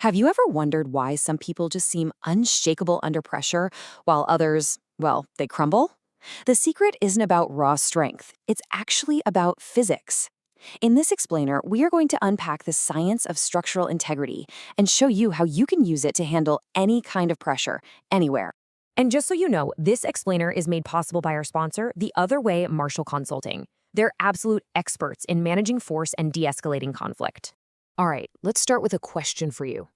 Have you ever wondered why some people just seem unshakable under pressure while others, well, they crumble? The secret isn't about raw strength, it's actually about physics. In this explainer, we are going to unpack the science of structural integrity and show you how you can use it to handle any kind of pressure, anywhere. And just so you know, this explainer is made possible by our sponsor, The Other Way Martial Consulting. They're absolute experts in managing force and de-escalating conflict. All right, let's start with a question for you.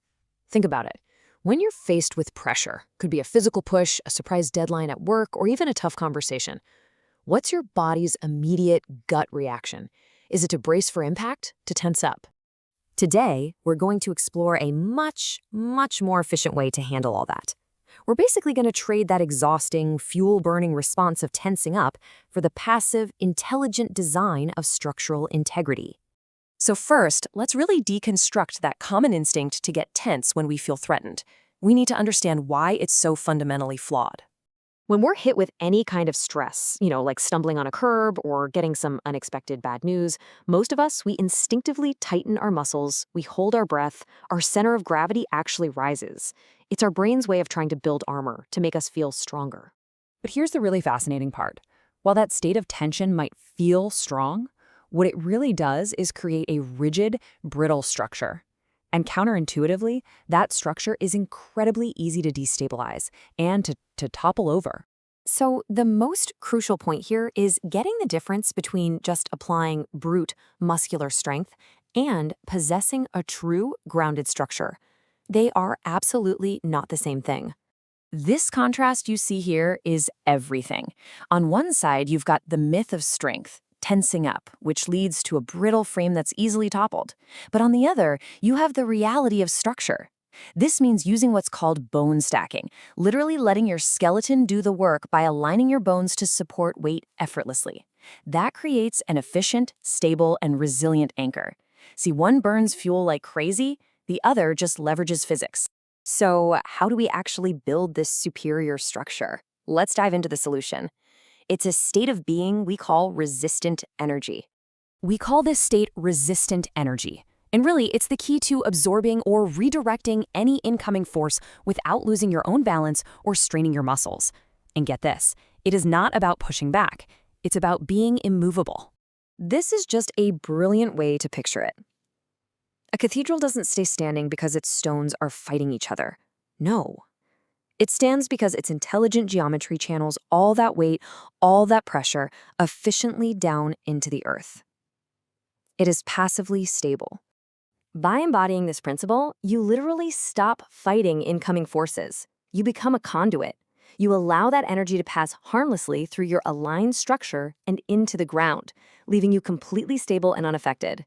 Think about it. When you're faced with pressure, could be a physical push, a surprise deadline at work, or even a tough conversation, what's your body's immediate gut reaction? Is it to brace for impact, to tense up? Today, we're going to explore a much more efficient way to handle all that. We're basically going to trade that exhausting, fuel-burning response of tensing up for the passive, intelligent design of structural integrity. So first, let's really deconstruct that common instinct to get tense when we feel threatened. We need to understand why it's so fundamentally flawed. When we're hit with any kind of stress, like stumbling on a curb or getting some unexpected bad news, most of us, we instinctively tighten our muscles, we hold our breath, our center of gravity actually rises. It's our brain's way of trying to build armor to make us feel stronger. But here's the really fascinating part. While that state of tension might feel strong, what it really does is create a rigid, brittle structure. And counterintuitively, that structure is incredibly easy to destabilize and to topple over. So the most crucial point here is getting the difference between just applying brute muscular strength and possessing a true grounded structure. They are absolutely not the same thing. This contrast you see here is everything. On one side, you've got the myth of strength, tensing up, which leads to a brittle frame that's easily toppled. But on the other, you have the reality of structure. This means using what's called bone stacking, literally letting your skeleton do the work by aligning your bones to support weight effortlessly. That creates an efficient, stable, and resilient anchor. See, one burns fuel like crazy, the other just leverages physics. So how do we actually build this superior structure? Let's dive into the solution. It's a state of being we call resistant energy. We call this state resistant energy. And really, it's the key to absorbing or redirecting any incoming force without losing your own balance or straining your muscles. And get this, it is not about pushing back. It's about being immovable. This is just a brilliant way to picture it. A cathedral doesn't stay standing because its stones are fighting each other. No. It stands because its intelligent geometry channels all that weight, all that pressure, efficiently down into the earth. It is passively stable. By embodying this principle, you literally stop fighting incoming forces. You become a conduit. You allow that energy to pass harmlessly through your aligned structure and into the ground, leaving you completely stable and unaffected.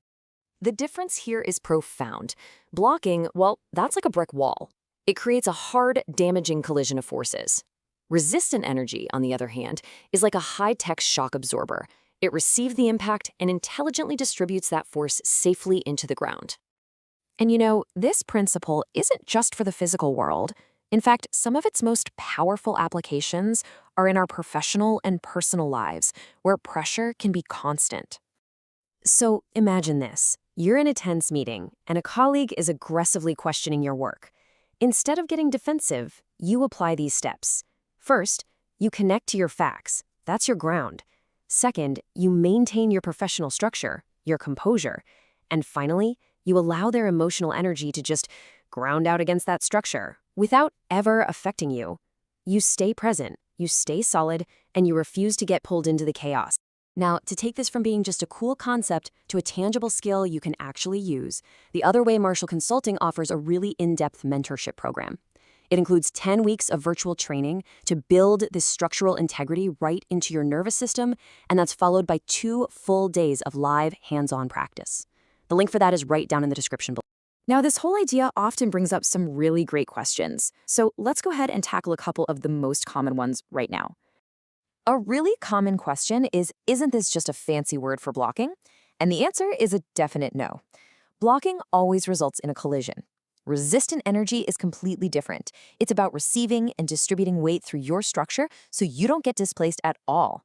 The difference here is profound. Blocking, well, that's like a brick wall. It creates a hard, damaging collision of forces. Resistant energy, on the other hand, is like a high-tech shock absorber. It receives the impact and intelligently distributes that force safely into the ground. And this principle isn't just for the physical world. In fact, some of its most powerful applications are in our professional and personal lives, where pressure can be constant. So imagine this. You're in a tense meeting, and a colleague is aggressively questioning your work. Instead of getting defensive, you apply these steps. First, you connect to your facts. That's your ground. Second, you maintain your professional structure, your composure. And finally, you allow their emotional energy to just ground out against that structure without ever affecting you. You stay present, you stay solid, and you refuse to get pulled into the chaos. Now, to take this from being just a cool concept to a tangible skill you can actually use, The Other Way Martial Consulting offers a really in-depth mentorship program. It includes 10 weeks of virtual training to build this structural integrity right into your nervous system, and that's followed by 2 full days of live, hands-on practice. The link for that is right down in the description below. Now, this whole idea often brings up some really great questions, so let's go ahead and tackle a couple of the most common ones right now. A really common question is, isn't this just a fancy word for blocking? And the answer is a definite no. Blocking always results in a collision. Resistant energy is completely different. It's about receiving and distributing weight through your structure so you don't get displaced at all.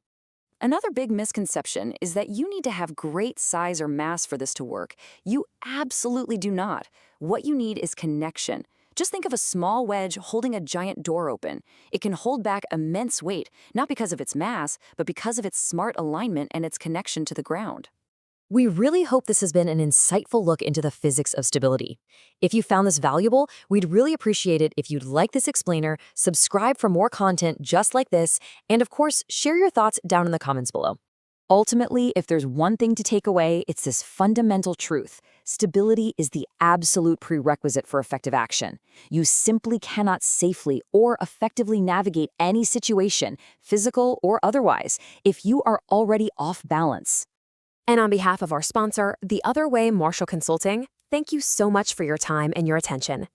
Another big misconception is that you need to have great size or mass for this to work. You absolutely do not. What you need is connection. Just think of a small wedge holding a giant door open. It can hold back immense weight, not because of its mass, but because of its smart alignment and its connection to the ground. We really hope this has been an insightful look into the physics of stability. If you found this valuable, we'd really appreciate it if you'd like this explainer, subscribe for more content just like this, and of course, share your thoughts down in the comments below. Ultimately, if there's one thing to take away, it's this fundamental truth. Stability is the absolute prerequisite for effective action. You simply cannot safely or effectively navigate any situation, physical or otherwise, if you are already off balance. And on behalf of our sponsor, The Other Way Martial Consulting, thank you so much for your time and your attention.